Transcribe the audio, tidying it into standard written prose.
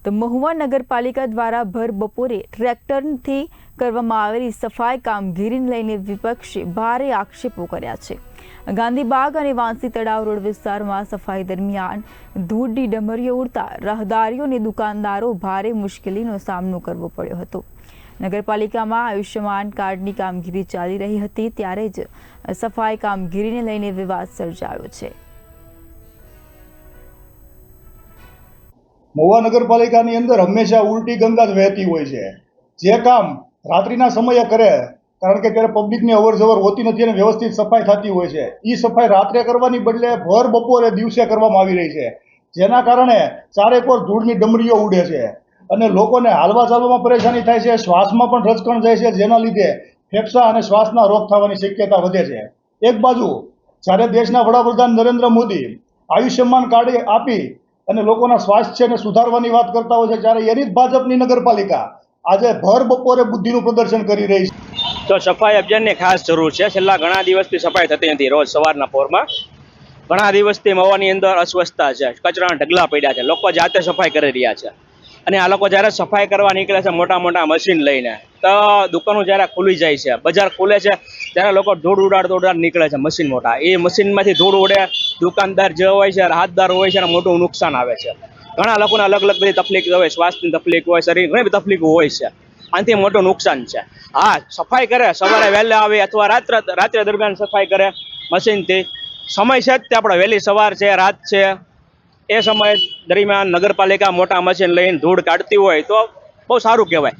તો મહુવા નગરપાલિકા દ્વારા ભર બપોરે ટ્રેક્ટરથી કરવામાં આવેલી સફાઈ કામગીરીને લઈને વિપક્ષે ભારે આક્ષેપો કર્યા છે। ગાંધીબાગ અને વાંસી તળાવ રોડ વિસ્તારમાં સફાઈ દરમિયાન ધૂળની ડમરીઓ ઉડતા રાહદારીઓ અને દુકાનદારો ભારે મુશ્કેલીનો સામનો કરવો પડ્યો હતો। નગરપાલિકામાં આયુષ્યમાન કાર્ડની કામગીરી ચાલી રહી હતી ત્યારે જ સફાઈ કામગીરીને લઈને વિવાદ સર્જાયો છે। મહુવા નગરપાલિકાની અંદર હંમેશા ઉલટી ગંગા જ વહેતી હોય છે। જે કામ રાત્રિના સમયે કરે, કારણ કે ત્યારે પબ્લિકની અવર જવર હોતી નથી અને વ્યવસ્થિત સફાઈ થતી હોય છે, એ સફાઈ રાત્રે કરવાની બદલે ભર બપોરે દિવસે કરવામાં આવી રહી છે, જેના કારણે ચારેકોર ધૂળની ડમરીઓ ઉડે છે અને લોકોને હાલવા ચાલવામાં પરેશાની થાય છે, શ્વાસમાં પણ રચકણ જાય છે, જેના લીધે ફેફસા અને શ્વાસના રોગ થવાની શક્યતા વધે છે। એક બાજુ જ્યારે દેશના વડાપ્રધાન નરેન્દ્ર મોદી આયુષ્યમાન કાર્ડ આપી અને લોકોના સ્વાસ્થ્યને સુધારવાની વાત કરતા હોય છે, ત્યારે એની જ ભાજપની નગરપાલિકા આજે ભર બપોરે બુદ્ધિનું પ્રદર્શન કરી રહી છે। તો સફાઈ અભિયાનની ખાસ જરૂર છે। છેલ્લા ઘણા દિવસથી સફાઈ થતી નથી। રોજ સવારના પોરમાં ઘણા દિવસથી મહુવાની અંદર અસ્વસ્થતા છે, કચરાના ઢગલા પડ્યા છે, લોકો જાતે સફાઈ કરી રહ્યા છે અને આ લોકો જ્યારે સફાઈ કરવા નીકળે છે મોટા મોટા મશીન લઈને, તો દુકાનો જ્યારે ખુલી જાય છે, બજાર ખુલે છે, ત્યારે લોકો ધૂળ ઉડાડ નીકળે છે મશીન મોટા, એ મશીનમાંથી ધૂળ ઉડે, દુકાનદાર જે હોય છે, રાહતદાર હોય છે અને મોટું નુકસાન આવે છે। ઘણા લોકોને અલગ અલગ બધી તકલીફ હોય, શ્વાસની તકલીફ હોય, શરીર ઘણી બધી તકલીફો હોય છે, આનાથી મોટું નુકસાન છે। હા, સફાઈ કરે, સવારે વહેલા આવે અથવા રાત્રે દરમિયાન સફાઈ કરે મશીનથી, સમય છે જ તે આપણે વહેલી સવાર છે, રાત છે, એ સમય દરમિયાન નગરપાલિકા મોટા મશીન લઈને ધૂળ કાઢતી હોય તો બહુ સારું કહેવાય।